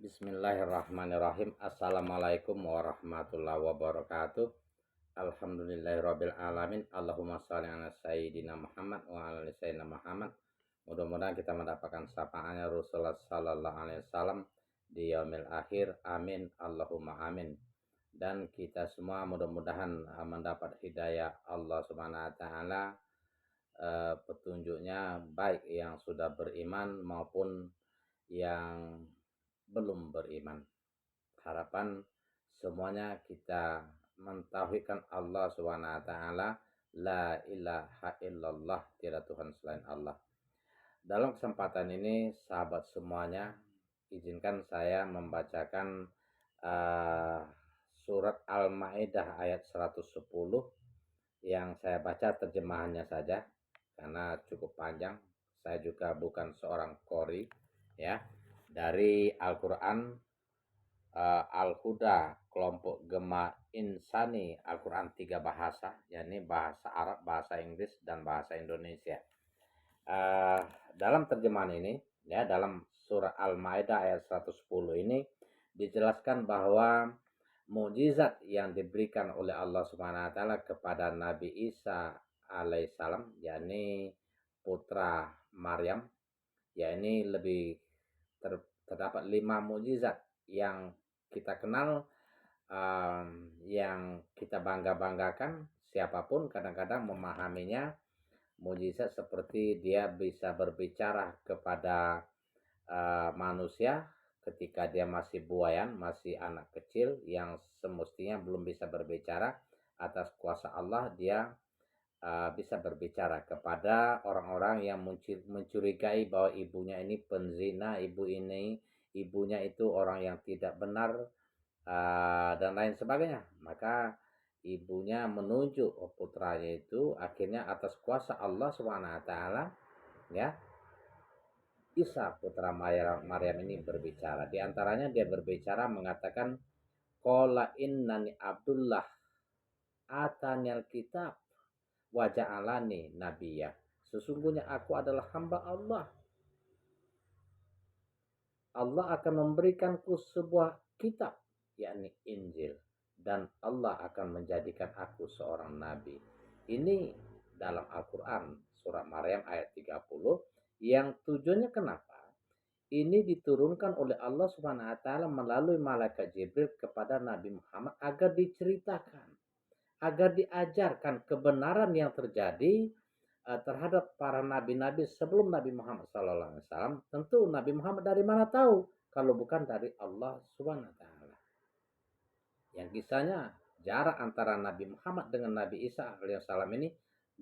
Bismillahirrahmanirrahim. Assalamualaikum warahmatullahi wabarakatuh. Alhamdulillahirabbil alamin. Allahumma shalli ala sayyidina Muhammad wa ala ali sayyidina Muhammad. Mudah-mudahan kita mendapatkan syafaatnya Rasulullah sallallahu alaihi wasallam di yaumil akhir. Amin. Allahumma amin. Dan kita semua mudah-mudahan mendapat hidayah Allah Subhanahu wa taala, petunjuknya baik yang sudah beriman maupun yang belum beriman. Harapan semuanya kita mentauhidkan Allah Subhanahu wa taala, la ilaha illallah, tiada Tuhan selain Allah. Dalam kesempatan ini sahabat semuanya, izinkan saya membacakan surat Al-Maidah ayat 110 yang saya baca terjemahannya saja karena cukup panjang. Saya juga bukan seorang qori ya. Dari Al-Qur'an Al-Huda, kelompok Gema Insani, Al-Quran 3 bahasa, yakni bahasa Arab, bahasa Inggris, dan bahasa Indonesia. Dalam terjemahan ini, ya, dalam surah Al-Maidah ayat 110 ini dijelaskan bahwa mukjizat yang diberikan oleh Allah Subhanahu wa taala kepada Nabi Isa alaihissalam, yakni putra Maryam, yakni lebih terdapat 5 mukjizat yang kita kenal, yang kita bangga-banggakan. Siapapun kadang-kadang memahaminya. Mukjizat seperti dia bisa berbicara kepada manusia ketika dia masih buayan, masih anak kecil yang semestinya belum bisa berbicara. Atas kuasa Allah dia bisa berbicara kepada orang-orang yang mencurigai bahwa ibunya ini penzina, ibunya itu orang yang tidak benar, dan lain sebagainya. Maka ibunya menunjuk putranya itu, akhirnya atas kuasa Allah SWT, ya, Isa putra Maryam ini berbicara. Di antaranya dia berbicara mengatakan, qala innani abdullah atanil kitab wa ja'alani nabiyya. Sesungguhnya aku adalah hamba Allah. Allah akan memberikanku sebuah kitab, yakni Injil, dan Allah akan menjadikan aku seorang nabi. Ini dalam Al-Quran surah Maryam ayat 30, yang tujuannya kenapa? Ini diturunkan oleh Allah Subhanahu wa taala melalui malaikat Jibril kepada Nabi Muhammad agar diceritakan, agar diajarkan kebenaran yang terjadi terhadap para nabi-nabi sebelum Nabi Muhammad SAW. Tentu Nabi Muhammad dari mana tahu kalau bukan dari Allah Subhanahu wa taala. Yang kisahnya jarak antara Nabi Muhammad dengan Nabi Isa alaihissalam ini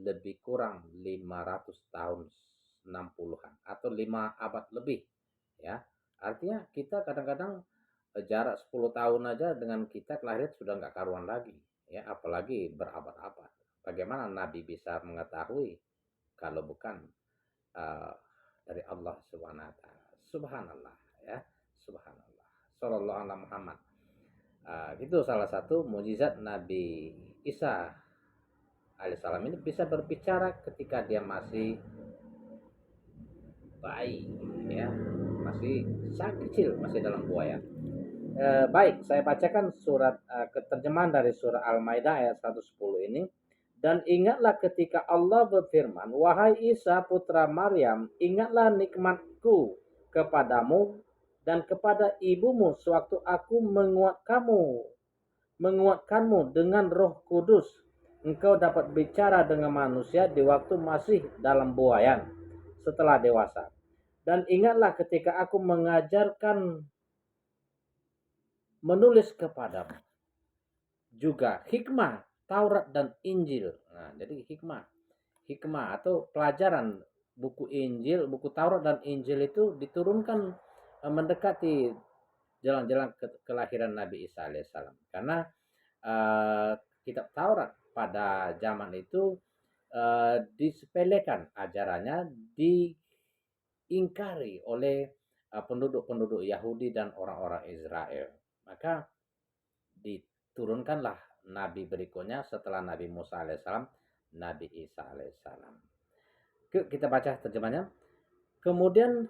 lebih kurang 500 tahun 60-an atau 5 abad lebih, ya. Artinya kita kadang-kadang jarak 10 tahun aja dengan kita kelahiran sudah nggak karuan lagi, ya, apalagi berabad-abad. Bagaimana Nabi bisa mengetahui kalau bukan dari Allah Subhanahu wa taala. Subhanallah, ya. Subhanallah. Sallallahu alaihi Muhammad. Itu salah satu mukjizat Nabi Isa alaihissalam ini, bisa berbicara ketika dia masih bayi, ya, masih sangat kecil, masih dalam buaya. Baik, saya bacakan surat terjemahan dari surah Al-Maidah ayat 110 ini. Dan ingatlah ketika Allah berfirman, wahai Isa putra Maryam, ingatlah nikmatku kepadamu dan kepada ibumu sewaktu aku menguatkanmu dengan Roh Kudus. Engkau dapat bicara dengan manusia di waktu masih dalam buayan setelah dewasa. Dan ingatlah ketika aku mengajarkan menulis kepadamu juga hikmah, Taurat dan Injil. Nah, jadi hikmah atau pelajaran buku Injil, buku Taurat dan Injil itu diturunkan mendekati jalan-jalan kelahiran Nabi Isa alaihissalam. Karena kitab Taurat pada zaman itu disepelekan ajarannya, diingkari oleh penduduk-penduduk Yahudi dan orang-orang Israel. Maka diturunkanlah nabi berikutnya setelah Nabi Musa alaihissalam, Nabi Isa alaihissalam. Kita baca terjemahnya. Kemudian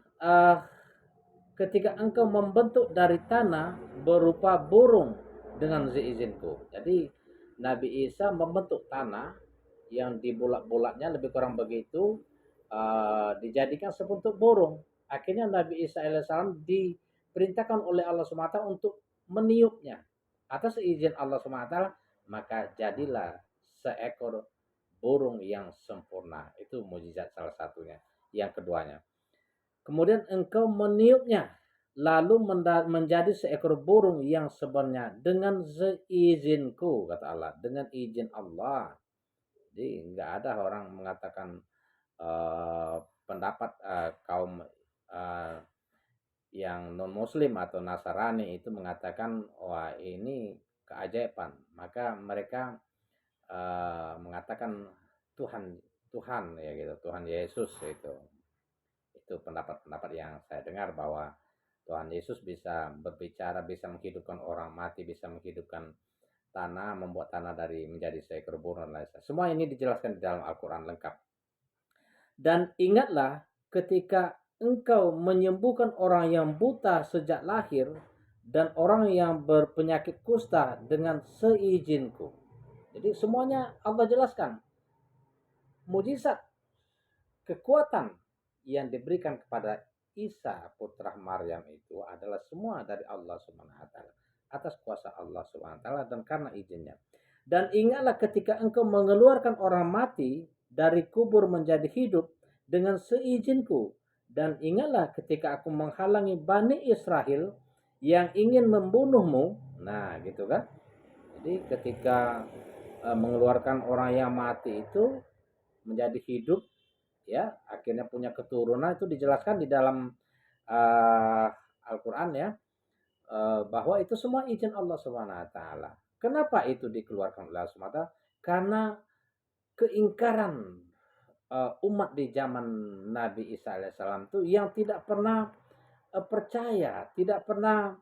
ketika engkau membentuk dari tanah berupa burung dengan seizinku. Jadi Nabi Isa membentuk tanah yang dibulat-bulatnya lebih kurang begitu, dijadikan sebentuk burung. Akhirnya Nabi Isa alaihissalam diperintahkan oleh Allah SWT untuk meniupnya. Atas izin Allah SWT, maka jadilah seekor burung yang sempurna. Itu mujizat salah satunya. Yang keduanya, kemudian engkau meniupnya, lalu menjadi seekor burung yang sebenarnya dengan seizinku, kata Allah, dengan izin Allah. Jadi nggak ada orang mengatakan pendapat kaum yang non muslim atau Nasrani itu mengatakan wah ini keajaiban, maka mereka mengatakan Tuhan Tuhan ya gitu, Tuhan Yesus itu pendapat-pendapat yang saya dengar bahwa Tuhan Yesus bisa berbicara, bisa menghidupkan orang mati, bisa menghidupkan tanah, membuat tanah dari menjadi seekor burung dan lain-lain. Semua ini dijelaskan di dalam Al-Quran lengkap. Dan ingatlah ketika engkau menyembuhkan orang yang buta sejak lahir dan orang yang berpenyakit kusta dengan seizinku. Jadi semuanya Allah jelaskan. Mujizat, kekuatan yang diberikan kepada Isa putra Maryam itu adalah semua dari Allah Subhanahu wa taala, atas kuasa Allah Subhanahu wa taala dan karena izinnya. Dan ingatlah ketika engkau mengeluarkan orang mati dari kubur menjadi hidup dengan seizinku, dan ingatlah ketika aku menghalangi Bani Israel yang ingin membunuhmu. Nah, gitu kan? Jadi ketika mengeluarkan orang yang mati itu menjadi hidup, ya akhirnya punya keturunan, itu dijelaskan di dalam Al-Quran ya, bahwa itu semua izin Allah Subhanahu wa taala. Kenapa itu dikeluarkan oleh Allah Subhanahu wa taala? Karena keingkaran umat di zaman Nabi Isa alaihissalam itu yang tidak pernah percaya, tidak pernah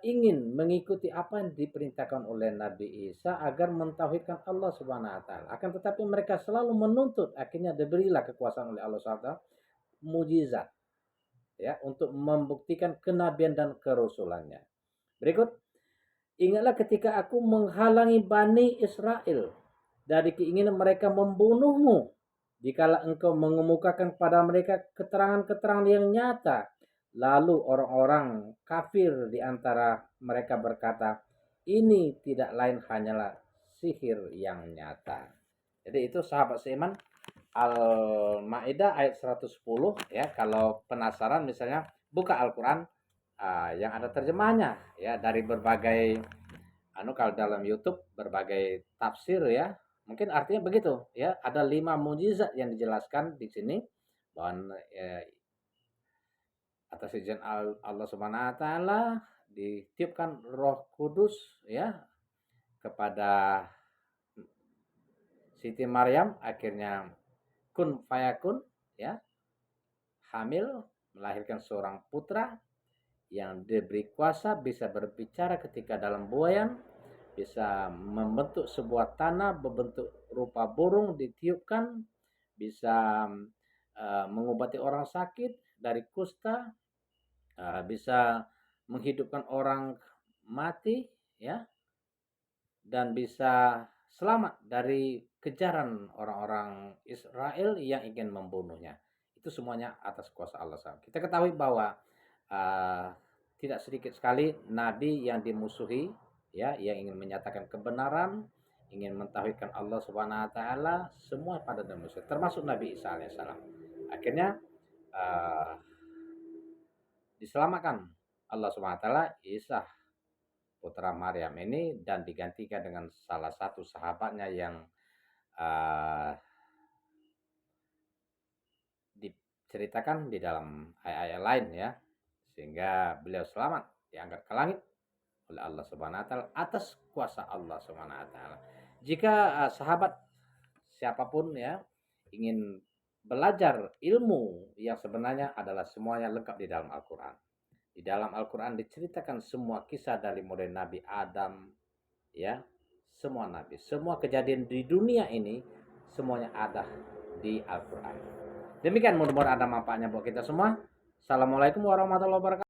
ingin mengikuti apa yang diperintahkan oleh Nabi Isa agar mentauhidkan Allah Subhanahu wa taala. Akan tetapi mereka selalu menuntut, akhirnya diberilah kekuasaan oleh Allah Subhanahu wa taala mujizat ya untuk membuktikan kenabian dan kerasulannya. Berikut, ingatlah ketika aku menghalangi Bani Israel dari keinginan mereka membunuhmu, dikala engkau mengemukakan kepada mereka keterangan-keterangan yang nyata. Lalu orang-orang kafir di antara mereka berkata, ini tidak lain hanyalah sihir yang nyata. Jadi itu sahabat seiman, Al-Maidah ayat 110 ya. Kalau penasaran misalnya buka Al-Quran yang ada terjemahnya ya, dari berbagai kalau dalam YouTube berbagai tafsir ya. Mungkin artinya begitu ya. Ada 5 mujizat yang dijelaskan di sini bahwa atas izin Allah Subhanahu wa taala ditiupkan Roh Kudus ya kepada Siti Maryam, akhirnya kun fayakun ya, hamil melahirkan seorang putra yang diberi kuasa bisa berbicara ketika dalam buayan, bisa membentuk sebuah tanah berbentuk rupa burung ditiupkan, bisa mengobati orang sakit dari kusta, bisa menghidupkan orang mati ya, dan bisa selamat dari kejaran orang-orang Israel yang ingin membunuhnya. Itu semuanya atas kuasa Allah. Kita ketahui bahwa tidak sedikit sekali nabi yang dimusuhi ya, yang ingin menyatakan kebenaran, ingin mentauhidkan Allah Subhanahu wa taala, semua pada manusia, termasuk Nabi Isa alaihissalam. Akhirnya diselamatkan Allah Subhanahu wa taala Isa putra Maryam ini dan digantikan dengan salah satu sahabatnya yang diceritakan di dalam ayat-ayat lain ya, sehingga beliau selamat diangkat ke langit oleh Allah Subhanahu wa taala atas kuasa Allah Subhanahu wa taala. Jika sahabat siapapun ya ingin belajar ilmu yang sebenarnya adalah semuanya lengkap di dalam Al-Quran. Di dalam Al-Quran diceritakan semua kisah dari mulai Nabi Adam ya, semua nabi, semua kejadian di dunia ini semuanya ada di Al-Quran. Demikian, mudah-mudahan ada manfaatnya buat kita semua. Assalamualaikum warahmatullahi wabarakatuh.